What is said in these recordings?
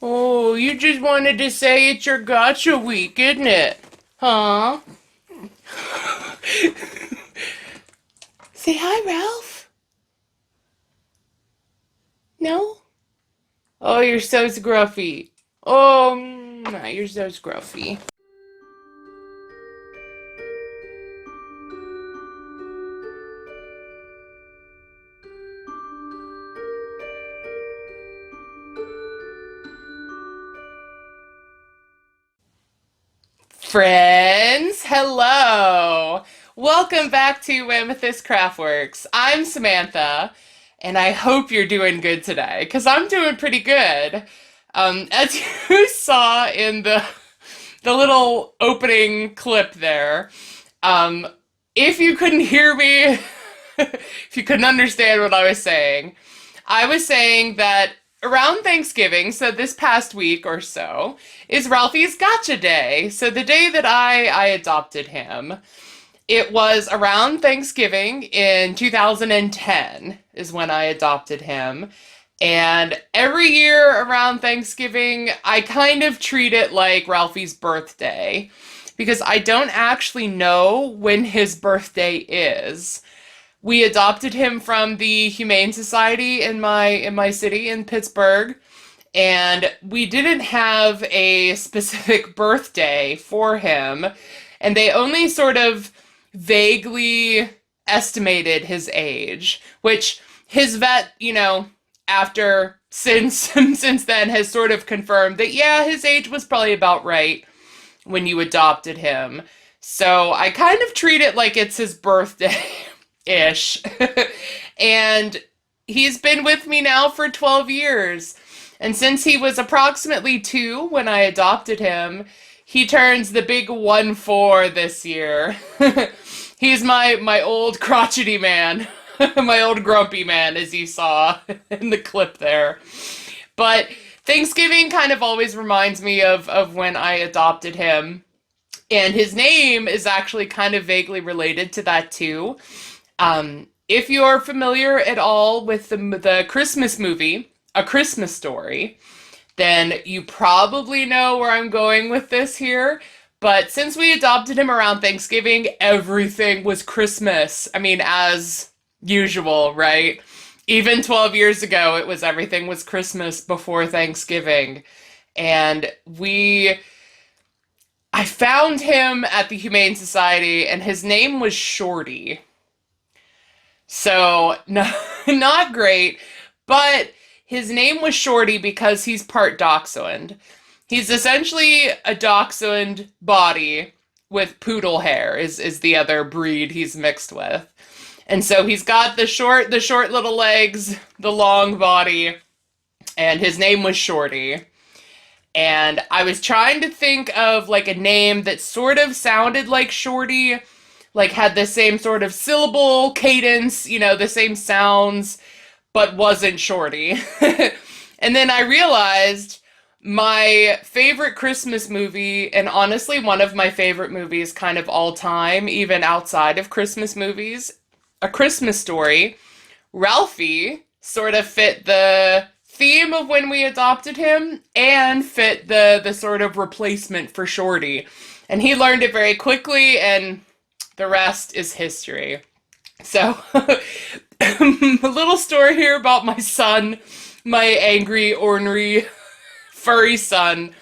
Oh, you just wanted to say it's your gotcha week, isn't it? Huh? Say hi, Ralph. No? Oh, you're so scruffy. Oh, you're so scruffy. Friends, hello! Welcome back to Amethyst Craftworks. I'm Samantha, and I hope you're doing good today, because I'm doing pretty good. As you saw in the little opening clip there, um, if you couldn't hear me, if you couldn't understand what I was saying that around Thanksgiving, so this past week or so, is Ralphie's Gotcha Day. So the day that I adopted him, it was around Thanksgiving in 2010 is when I adopted him. And every year around Thanksgiving, I kind of treat it like Ralphie's birthday because I don't actually know when his birthday is. We adopted him from the Humane Society in my city in Pittsburgh, and we didn't have a specific birthday for him, and they only sort of vaguely estimated his age, which his vet, after since then has sort of confirmed that yeah, his age was probably about right when you adopted him. So I kind of treat it like it's his birthday ish. And he's been with me now for 12 years. And since he was approximately 2 when I adopted him, he turns the big 1-4 this year. He's my old crotchety man, my old grumpy man, as you saw in the clip there. But Thanksgiving kind of always reminds me of when I adopted him. And his name is actually kind of vaguely related to that too. If you're familiar at all with the Christmas movie, A Christmas Story, then you probably know where I'm going with this here. But since we adopted him around Thanksgiving, everything was Christmas. I mean, as usual, right? Even 12 years ago, everything was Christmas before Thanksgiving. And I found him at the Humane Society, and his name was Shorty. So, no, not great, but his name was Shorty because he's part dachshund. He's essentially a dachshund body with poodle hair is the other breed he's mixed with. And so he's got the short little legs, the long body, and his name was Shorty. And I was trying to think of like a name that sort of sounded like Shorty, like had the same sort of syllable cadence, the same sounds, but wasn't Shorty. And then I realized my favorite Christmas movie, and honestly one of my favorite movies kind of all time, even outside of Christmas movies, A Christmas Story, Ralphie sort of fit the theme of when we adopted him and fit the sort of replacement for Shorty. And he learned it very quickly, and the rest is history. So, a little story here about my son, my angry, ornery, furry son.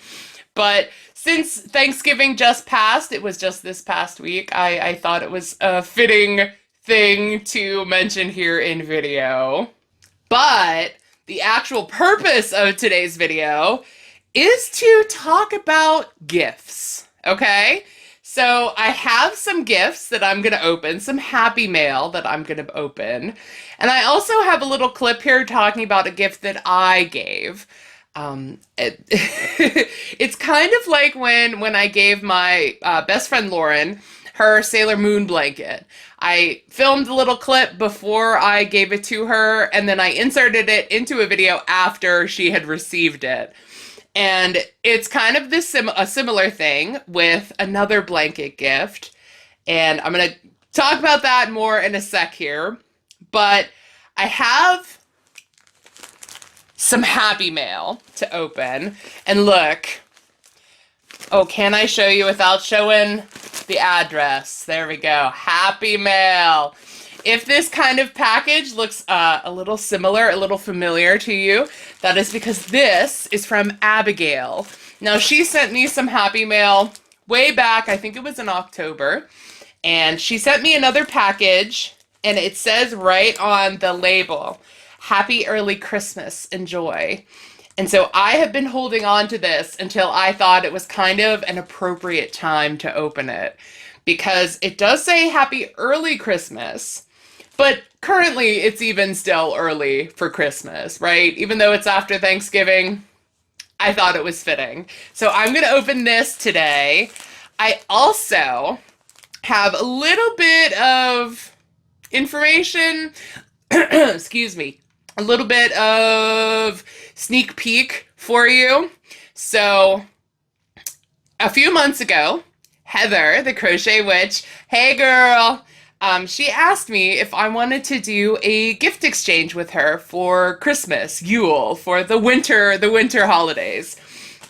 But since Thanksgiving just passed, it was just this past week, I thought it was a fitting thing to mention here in video. But the actual purpose of today's video is to talk about gifts, okay? So I have some gifts that I'm going to open, some happy mail that I'm going to open. And I also have a little clip here talking about a gift that I gave. It's kind of like when I gave my best friend Lauren her Sailor Moon blanket. I filmed a little clip before I gave it to her, and then I inserted it into a video after she had received it. And it's kind of a similar thing with another blanket gift. And I'm going to talk about that more in a sec here. But I have some happy mail to open. And look, oh, can I show you without showing the address? There we go. Happy mail. If this kind of package looks a little similar, a little familiar to you, that is because this is from Abigail. Now, she sent me some happy mail way back, I think it was in October, and she sent me another package, and it says right on the label, Happy Early Christmas, enjoy. And so I have been holding on to this until I thought it was kind of an appropriate time to open it, because it does say Happy Early Christmas, but currently it's even still early for Christmas, right? Even though it's after Thanksgiving, I thought it was fitting. So I'm going to open this today. I also have a little bit of information, excuse me, a little bit of sneak peek for you. So a few months ago, Heather, the crochet witch, hey girl, she asked me if I wanted to do a gift exchange with her for Christmas, Yule, for the winter holidays.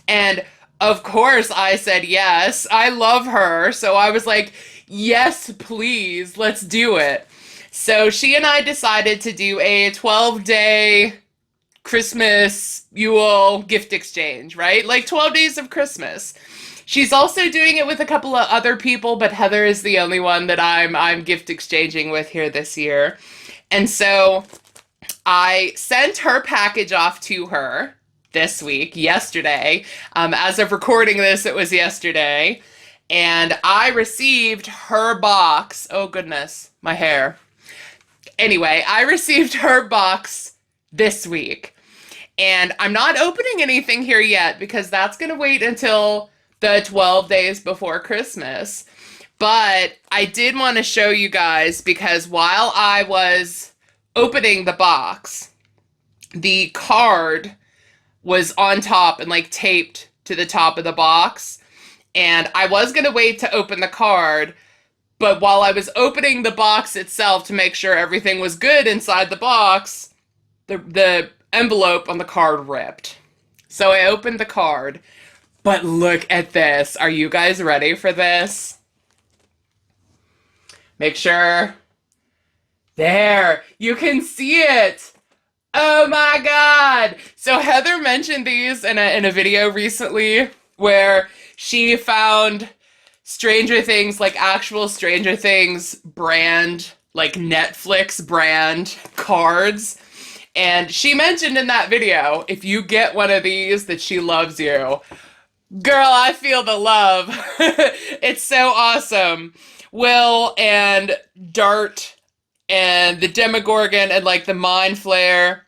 And of course I said yes. I love her. So I was like, yes, please, let's do it. So she and I decided to do a 12-day Christmas Yule gift exchange, right? Like 12 days of Christmas. She's also doing it with a couple of other people, but Heather is the only one that I'm gift exchanging with here this year. And so I sent her package off to her this week, yesterday. As of recording this, it was yesterday. And I received her box. Oh goodness, my hair. Anyway, I received her box this week. And I'm not opening anything here yet because that's going to wait until the 12 days before Christmas. But I did want to show you guys because while I was opening the box, the card was on top and like taped to the top of the box. And I was going to wait to open the card, but while I was opening the box itself to make sure everything was good inside the box, the envelope on the card ripped. So I opened the card. But look at this. Are you guys ready for this? Make sure. There. You can see it. Oh my God. So Heather mentioned these in a video recently where she found Stranger Things, like actual Stranger Things brand, like Netflix brand cards. And she mentioned in that video, if you get one of these, that she loves you. Girl, I feel the love. It's so awesome. Will and Dart and the Demogorgon and like the Mind Flare,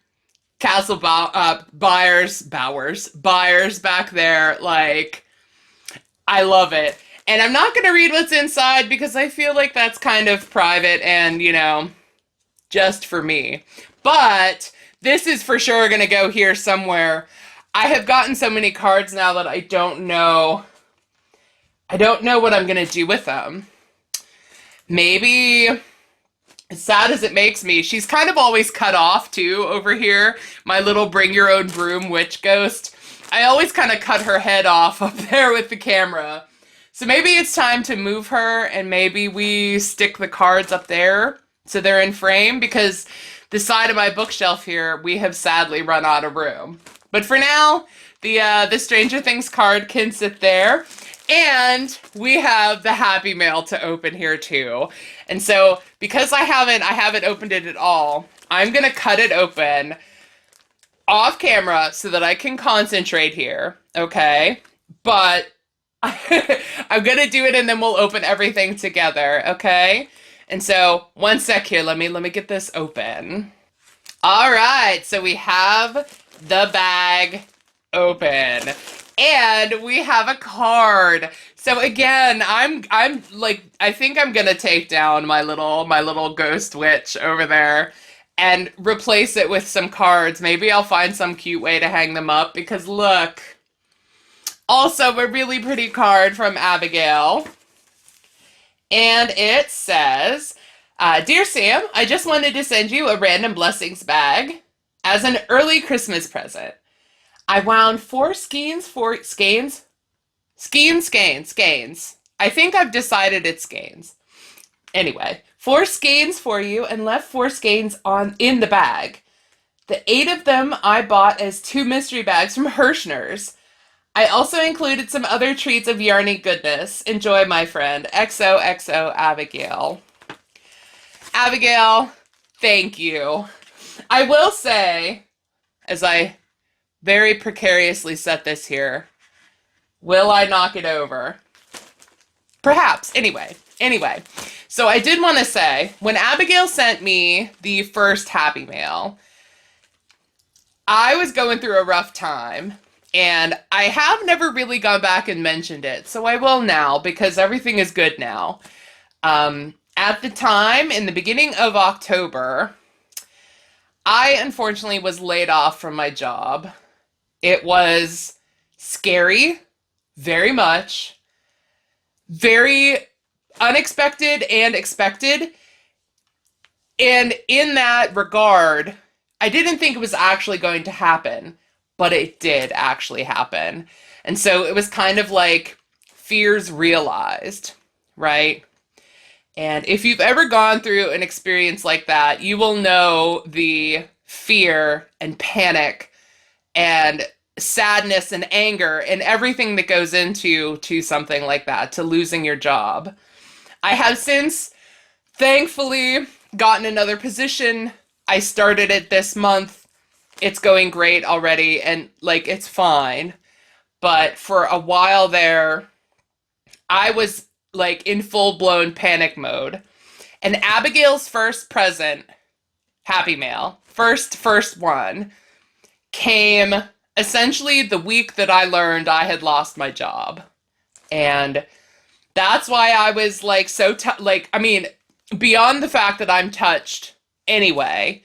Castle Buyers back there. Like, I love it. And I'm not going to read what's inside because I feel like that's kind of private and, you know, just for me. But this is for sure going to go here somewhere. I have gotten so many cards now that I don't know what I'm going to do with them. Maybe, as sad as it makes me, she's kind of always cut off too over here. My little bring your own broom witch ghost. I always kind of cut her head off up there with the camera. So maybe it's time to move her and maybe we stick the cards up there so they're in frame because the side of my bookshelf here, we have sadly run out of room. But for now, the Stranger Things card can sit there. And we have the Happy Mail to open here too. And so because I haven't opened it at all, I'm going to cut it open off camera so that I can concentrate here. Okay. But I'm going to do it and then we'll open everything together. Okay. And so one sec here. Let me get this open. All right. So we have the bag open. And we have a card. So again, I'm like, I think I'm gonna take down my little ghost witch over there and replace it with some cards. Maybe I'll find some cute way to hang them up because look. Also a really pretty card from Abigail. And it says, Dear Sam, I just wanted to send you a random blessings bag. As an early Christmas present, I wound four skeins. I think I've decided it's skeins. Anyway, four skeins for you and left four skeins on in the bag. The eight of them I bought as two mystery bags from Hirschner's. I also included some other treats of yarny goodness. Enjoy, my friend. XOXO Abigail. Abigail, thank you. I will say, as I very precariously set this here, will I knock it over? Perhaps. Anyway. So I did want to say, when Abigail sent me the first Happy Mail, I was going through a rough time, and I have never really gone back and mentioned it, so I will now, because everything is good now. At the time, in the beginning of October, I unfortunately was laid off from my job. It was scary, very much, very unexpected and expected. And in that regard, I didn't think it was actually going to happen, but it did actually happen. And so it was kind of like fears realized, right? And if you've ever gone through an experience like that, you will know the fear and panic and sadness and anger and everything that goes into something like that, to losing your job. I have since, thankfully, gotten another position. I started it this month. It's going great already, and it's fine. But for a while there, I was in full-blown panic mode. And Abigail's first present, Happy Mail, first one, came essentially the week that I learned I had lost my job. And that's why I was beyond the fact that I'm touched anyway,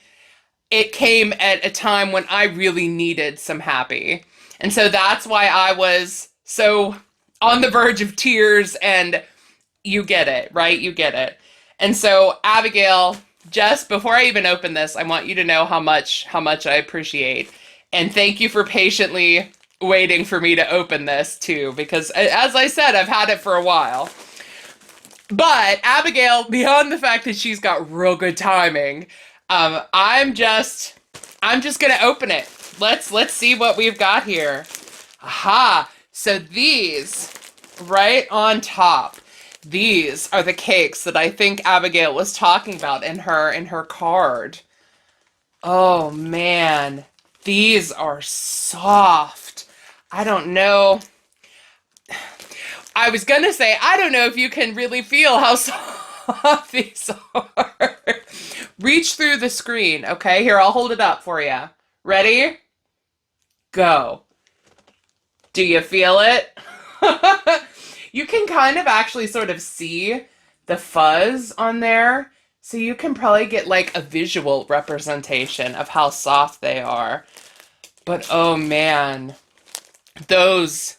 it came at a time when I really needed some happy. And so that's why I was so on the verge of tears, and you get it, right? You get it. And so, Abigail, just before I even open this, I want you to know how much I appreciate. And thank you for patiently waiting for me to open this too, because as I said, I've had it for a while. But Abigail, beyond the fact that she's got real good timing, I'm just gonna open it. Let's see what we've got here. Aha! So these, right on top, these are the cakes that I think Abigail was talking about in her card. Oh man, these are soft. I don't know. I was gonna say, I don't know if you can really feel how soft these are. Reach through the screen, okay? Here, I'll hold it up for you. Ready? Go. Do you feel it? You can kind of actually sort of see the fuzz on there, so you can probably get a visual representation of how soft they are. But oh man, those,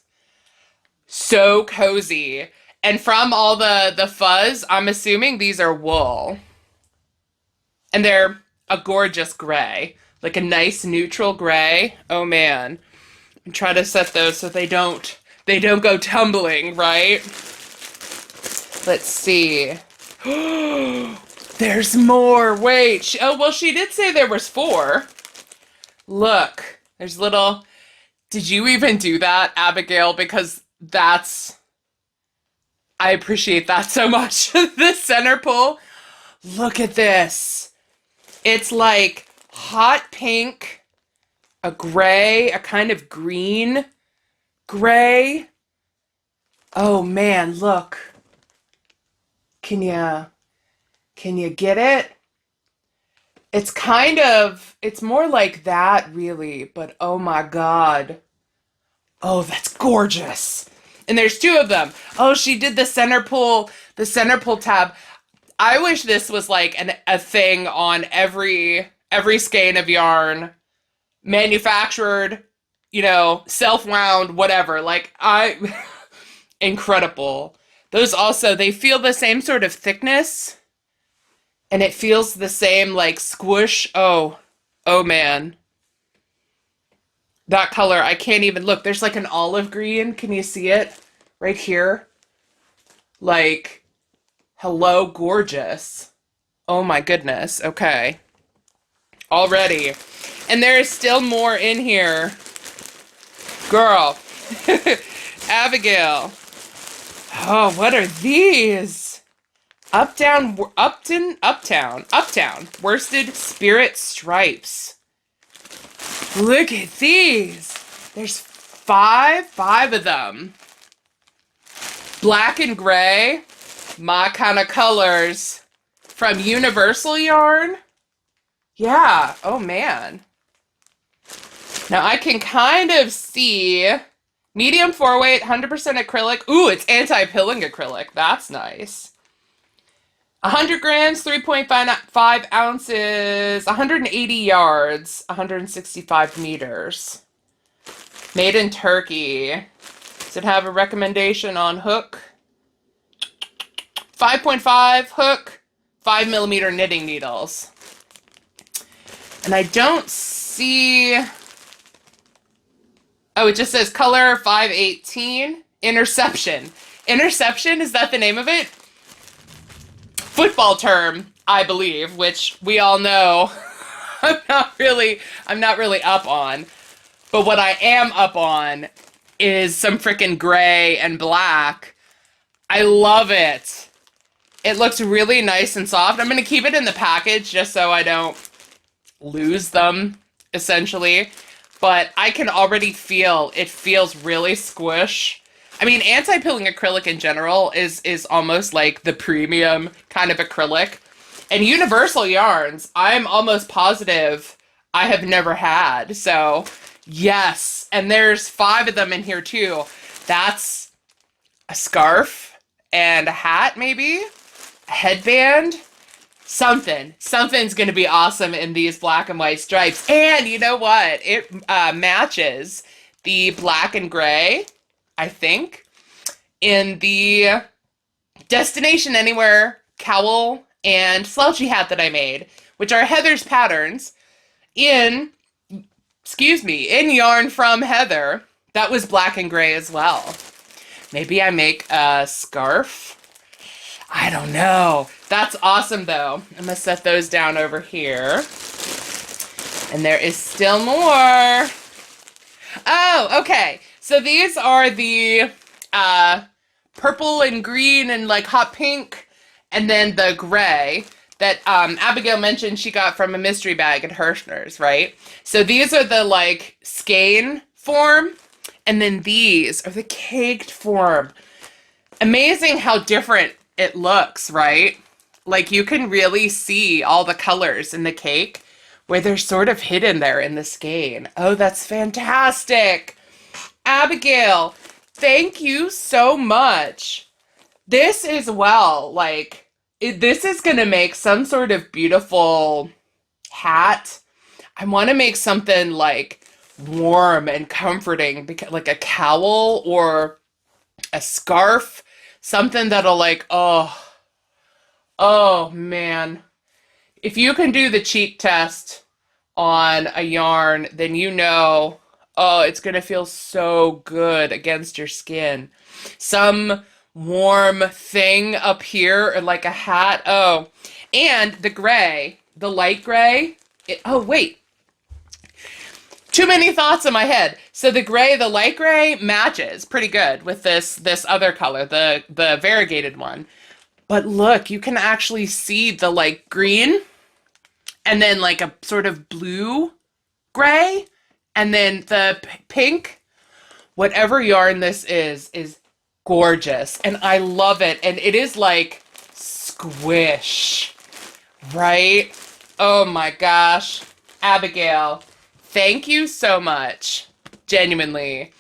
so cozy. And from all the fuzz, I'm assuming these are wool. And they're a gorgeous gray, a nice neutral gray. Oh man. Try to set those so they don't go tumbling, right? Let's see. There's more. Wait. She did say there was 4. Look. There's little... Did you even do that, Abigail? Because I appreciate that so much. The center pull. Look at this. It's hot pink, a gray, a kind of green gray. Oh man, look. Can you get it? It's more like that really, but oh my God. Oh, that's gorgeous. And there's 2 of them. Oh, she did the center pull tab. I wish this was a thing on every skein of yarn, manufactured, self-wound, whatever. Incredible. Those also, they feel the same sort of thickness, and it feels the same squish. Oh man. That color, I can't even look. There's like an olive green. Can you see it? Right here. Like, hello, gorgeous. Oh my goodness. Okay. Already. And there is still more in here. Girl. Abigail. Oh, what are these? Uptown. Worsted Spirit Stripes. Look at these. There's five of them. Black and gray, my kind of colors. From Universal Yarn. Yeah, oh man. Now I can kind of see medium 4-weight, 100% acrylic. Ooh, it's anti-pilling acrylic. That's nice. 100 grams, 3.5 ounces, 180 yards, 165 meters. Made in Turkey. Does it have a recommendation on hook? 5.5 hook, 5mm knitting needles. And I don't see... Oh, it just says color 518. Interception. Interception, is that the name of it? Football term, I believe, which we all know I'm not really up on. But what I am up on is some freaking gray and black. I love it. It looks really nice and soft. I'm going to keep it in the package just so I don't lose them, essentially. But I can already feel it feels really squish. I mean, anti-pilling acrylic in general is almost like the premium kind of acrylic. And Universal Yarns, I'm almost positive I have never had. So, yes. And there's 5 of them in here too. That's a scarf and a hat, maybe? A headband? Something's going to be awesome in these black and white stripes. And you know what? It matches the black and gray, I think, in the Destination Anywhere cowl and slouchy hat that I made, which are Heather's patterns in yarn from Heather. That was black and gray as well. Maybe I make a scarf. I don't know. That's awesome, though. I'm going to set those down over here. And there is still more. Oh, okay. So these are the purple and green and like hot pink, and then the gray that Abigail mentioned she got from a mystery bag at Hirschner's, right? So these are the like skein form, and then these are the caked form. Amazing how different it looks, right? Like you can really see all the colors in the cake where they're sort of hidden there in the skein. Oh, that's fantastic. Abigail, thank you so much. This is this is going to make some sort of beautiful hat. I want to make something like warm and comforting, like a cowl or a scarf, something that'll like, oh man. If you can do the cheek test on a yarn, then you know, oh, it's going to feel so good against your skin. Some warm thing up here, or like a hat. Oh, and the gray, the light gray. Oh, wait. Too many thoughts in my head. So the light gray matches pretty good with this other color, the variegated one. But look, you can actually see the like green and then like a sort of blue gray and then the pink. Whatever yarn this is gorgeous. And I love it. And it is like squish, right? Oh my gosh. Abigail, thank you so much. Genuinely.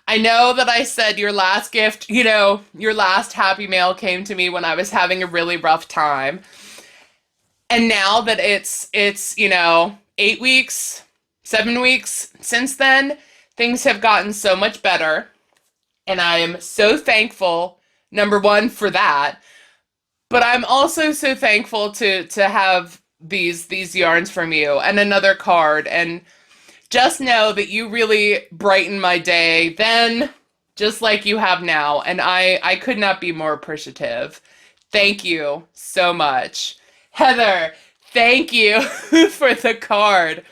I know that I said your last gift, your last happy mail came to me when I was having a really rough time. And now that it's 8 weeks, 7 weeks since then, things have gotten so much better. And I am so thankful, number one, for that. But I'm also so thankful to have these yarns from you and another card and Just know that you really brighten my day then, just like you have now, and I could not be more appreciative. Thank you so much. Heather, thank you for the card.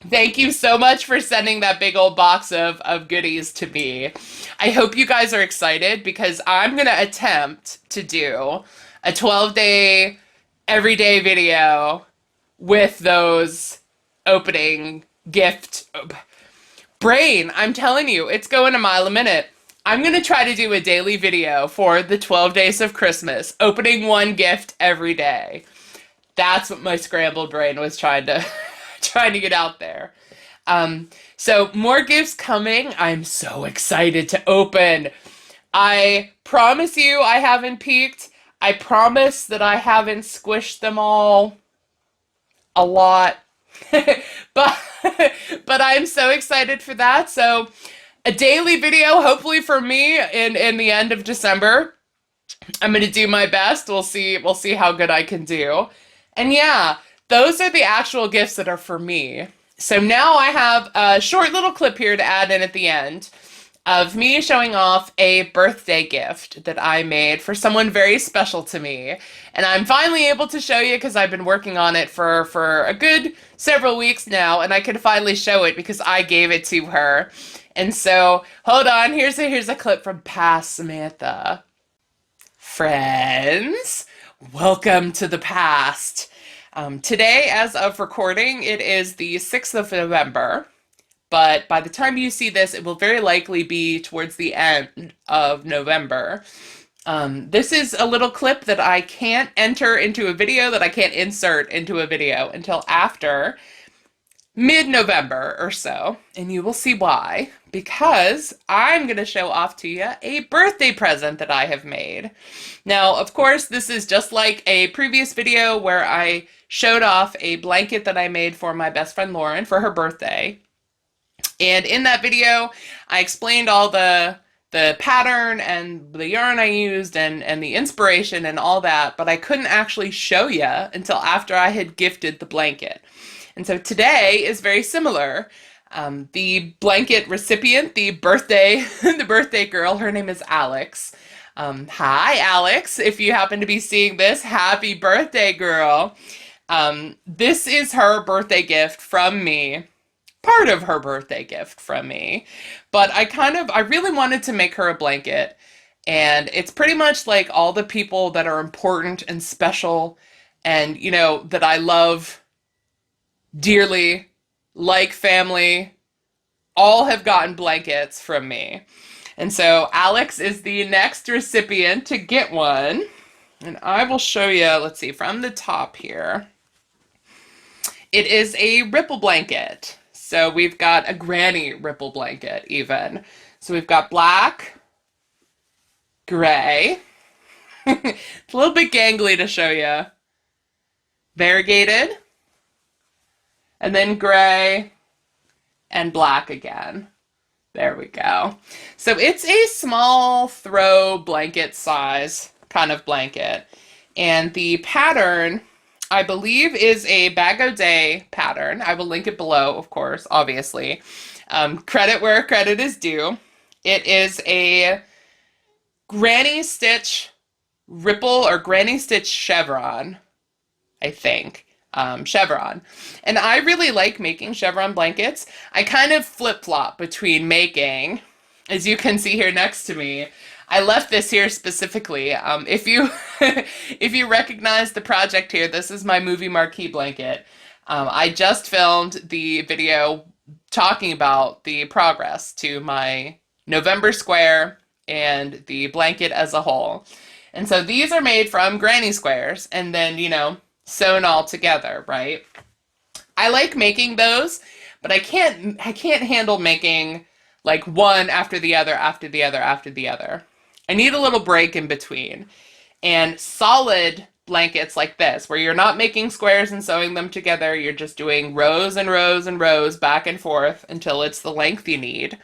Thank you so much for sending that big old box of goodies to me. I hope you guys are excited because I'm going to attempt to do a 12-day everyday video with those opening gift brain. I'm telling you, it's going a mile a minute. I'm going to try to do a daily video for the 12 days of Christmas, opening one gift every day. That's what my scrambled brain was trying to get out there. So more gifts coming. I'm so excited to open. I promise you I haven't peeked. I promise that I haven't squished them all a lot. but but I'm so excited for that. So a daily video, hopefully for me in the end of December. I'm gonna do my best. We'll see how good I can do. And yeah, those are the actual gifts that are for me. So now I have a short little clip here to add in at the end of me showing off a birthday gift that I made for someone very special to me. And I'm finally able to show you because I've been working on it for a good several weeks now, and I could finally show it because I gave it to her. And so, hold on, here's a clip from past Samantha. Friends, welcome to the past. Today, as of recording, it is the 6th of November. But by the time you see this, it will very likely be towards the end of November. This is a little clip that I can't enter into a video, that I can't insert into a video until after mid-November or so. And you will see why. Because I'm going to show off to you a birthday present that I have made. Now, of course, this is just like a previous video where I showed off a blanket that I made for my best friend Lauren for her birthday. And in that video, I explained all the pattern and the yarn I used and the inspiration and all that, but I couldn't actually show you until after I had gifted the blanket. And so today is very similar. The blanket recipient, the birthday girl, her name is Alex. Hi, Alex. If you happen to be seeing this, happy birthday, girl. This is her birthday gift from me. Part of her birthday gift from me. But I really wanted to make her a blanket. And it's pretty much like all the people that are important and special and, you know, that I love dearly, like family, all have gotten blankets from me. And so Alex is the next recipient to get one. And I will show you, let's see, from the top here. It is a ripple blanket. So we've got a granny ripple blanket even. So we've got black, gray. It's a little bit gangly to show you. Variegated. And then gray and black again. There we go. So it's a small throw blanket size kind of blanket. And the pattern, I believe, is a Bag O' Day pattern. I will link it below, of course, obviously. Credit where credit is due. It is a granny stitch ripple or granny stitch chevron, I think. Chevron. And I really like making chevron blankets. I kind of flip-flop between making, as you can see here next to me. I left this here specifically. If you if you recognize the project here, this is my movie marquee blanket. I just filmed the video talking about the progress to my November square and the blanket as a whole. And so these are made from granny squares and then, you know, sewn all together, right? I like making those, but I can't handle making like one after the other, after the other, after the other. I need a little break in between. And solid blankets like this, where you're not making squares and sewing them together, you're just doing rows and rows and rows back and forth until it's the length you need.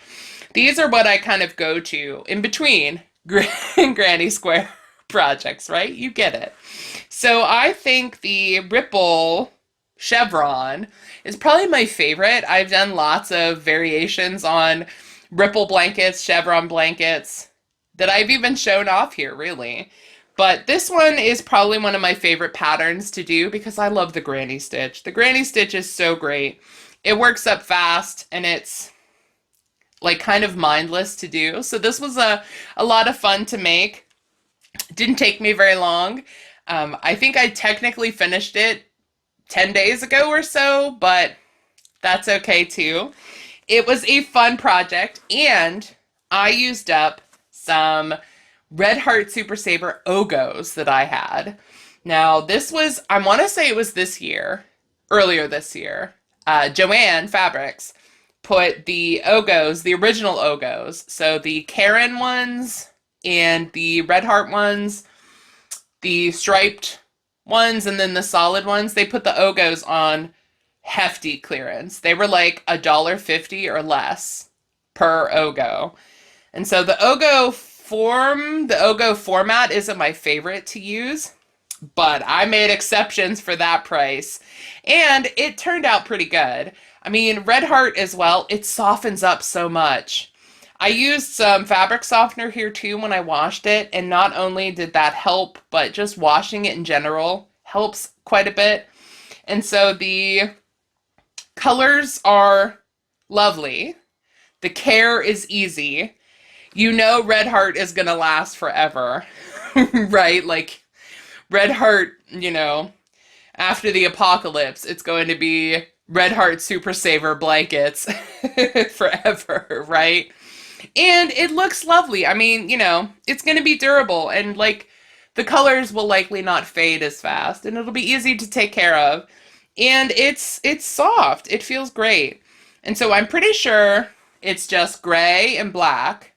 These are what I kind of go to in between granny square projects, right? You get it. So I think the ripple chevron is probably my favorite. I've done lots of variations on ripple blankets, chevron blankets that I've even shown off here, really. But this one is probably one of my favorite patterns to do because I love the granny stitch. The granny stitch is so great. It works up fast and it's like kind of mindless to do. So this was a lot of fun to make. It didn't take me very long. I think I technically finished it 10 days ago or so, but that's okay too. It was a fun project, and I used up some Red Heart Super Saver Ogos that I had. Now, this was, I want to say it was this year, earlier this year. Joanne Fabrics put the Ogos, the original Ogos, so the Karen ones and the Red Heart ones, the striped ones, and then the solid ones, they put the Ogos on hefty clearance. They were like $1.50 or less per Ogo. And so the Ogo format isn't my favorite to use, but I made exceptions for that price. And it turned out pretty good. I mean, Red Heart as well, it softens up so much. I used some fabric softener here too when I washed it, and not only did that help, but just washing it in general helps quite a bit. And so the colors are lovely. The care is easy. You know Red Heart is going to last forever, right? Like Red Heart, you know, after the apocalypse, it's going to be Red Heart Super Saver blankets forever, right? And it looks lovely. I mean, you know, it's going to be durable, and like the colors will likely not fade as fast, and it'll be easy to take care of. And it's soft. It feels great. And so I'm pretty sure it's just gray and black.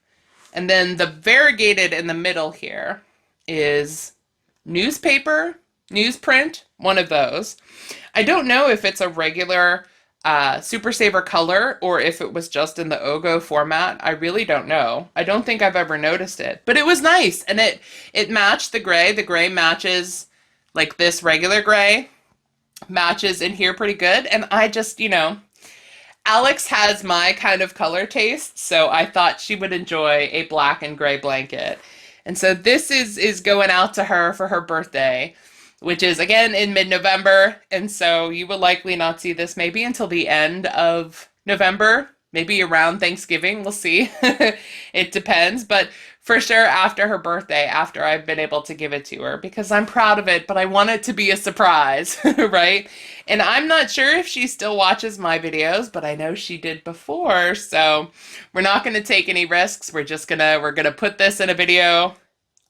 And then the variegated in the middle here is newspaper, newsprint, one of those. I don't know if it's a regular Super Saver color or if it was just in the Ogo format. I really don't know. I don't think I've ever noticed it, but it was nice, and it matched the gray. The gray matches like this regular gray matches in here pretty good, and I just, you know, Alex has my kind of color taste, so I thought she would enjoy a black and gray blanket. And so this is going out to her for her birthday, which is again in mid-November, and so you will likely not see this maybe until the end of November, maybe around Thanksgiving, we'll see. It depends, but for sure after her birthday, after I've been able to give it to her, because I'm proud of it, but I want it to be a surprise, right? And I'm not sure if she still watches my videos, but I know she did before, so we're not going to take any risks. We're going to put this in a video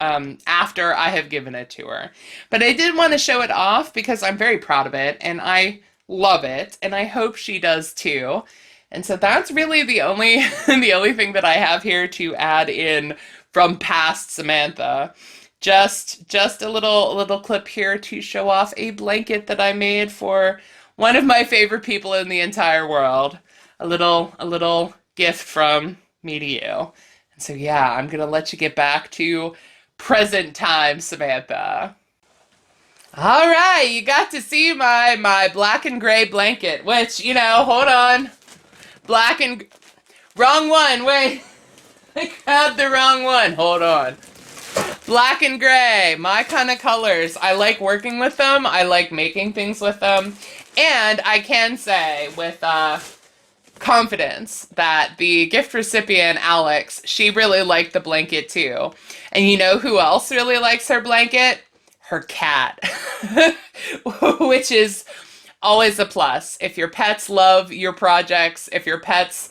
after I have given it to her. But I did want to show it off because I'm very proud of it, and I love it, and I hope she does too. And so that's really the only the only thing that I have here to add in from past Samantha. Just a little clip here to show off a blanket that I made for one of my favorite people in the entire world. A little gift from me to you. And so yeah, I'm gonna let you get back to present time, Samantha. All right, you got to see my black and gray blanket, which, you know, hold on. Black and... Wrong one, wait. I grabbed the wrong one. Hold on. Black and gray, my kind of colors. I like working with them. I like making things with them. And I can say with confidence that the gift recipient, Alex, she really liked the blanket too. And you know who else really likes her blanket? Her cat. Which is always a plus. If your pets love your projects, if your pets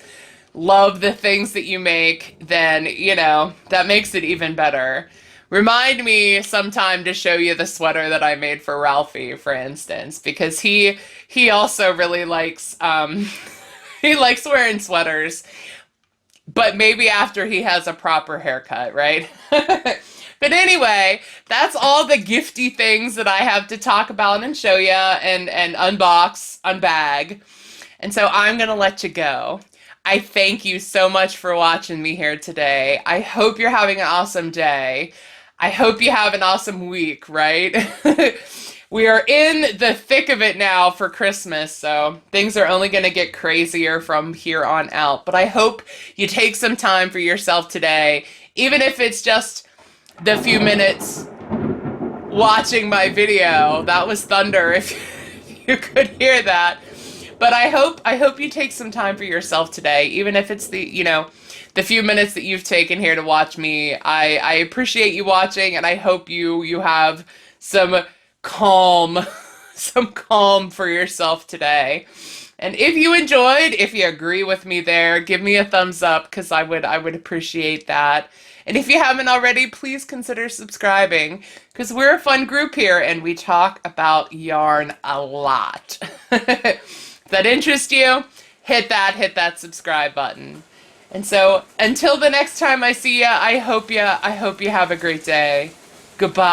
love the things that you make, then, you know, that makes it even better. Remind me sometime to show you the sweater that I made for Ralphie, for instance, because he also really likes, he likes wearing sweaters, but maybe after he has a proper haircut, right? But anyway, that's all the gifty things that I have to talk about and show you and unbox, unbag. And so I'm going to let you go. I thank you so much for watching me here today. I hope you're having an awesome day. I hope you have an awesome week, right? We are in the thick of it now for Christmas, so things are only going to get crazier from here on out. But I hope you take some time for yourself today, even if it's just the few minutes watching my video. That was thunder if you could hear that. But I hope you take some time for yourself today, even if it's the few minutes that you've taken here to watch me. I appreciate you watching, and I hope you have some calm, some calm for yourself today. And if you enjoyed, if you agree with me there, give me a thumbs up because I would appreciate that. And if you haven't already, please consider subscribing because we're a fun group here and we talk about yarn a lot. If that interests you, hit that subscribe button. And so until the next time I see ya, I hope you have a great day. Goodbye.